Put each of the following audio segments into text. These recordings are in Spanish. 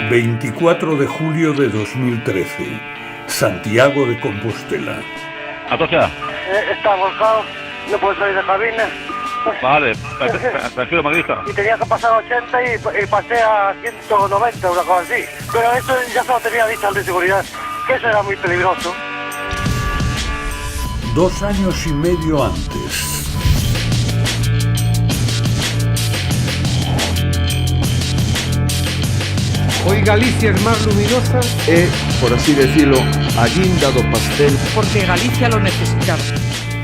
24 de julio de 2013, Santiago de Compostela. ¿Atocha? Está volcado, no puede salir de cabina. Vale, perfecto, magrista. Y tenía que pasar 80 y pasé a 190, una cosa así. Pero eso ya se lo tenía dicho al de seguridad, que eso era muy peligroso. 2 años y medio antes. Hoy Galicia es más luminosa por así decirlo, a guinda do pastel. Porque Galicia lo necesitaba.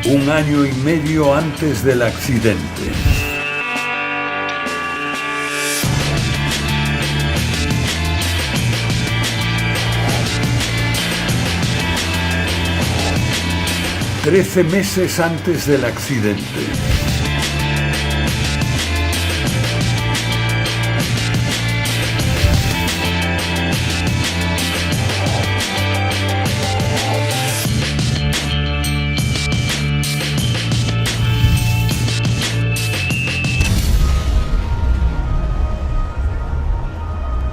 1 año y medio antes del accidente. ...13 meses antes del accidente.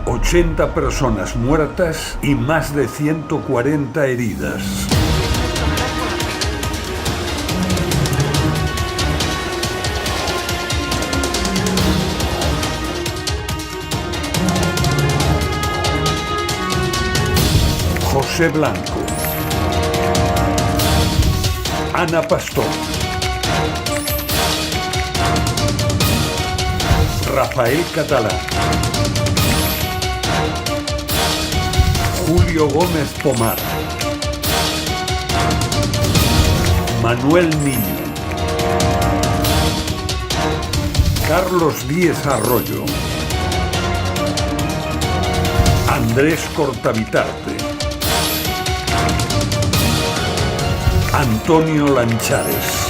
...80 personas muertas y más de 140 heridas. José Blanco, Ana Pastor, Rafael Catalán, Julio Gómez Pomar, Manuel Niño, Carlos Díez Arroyo, Andrés Cortavitarte, Antonio Lanchares.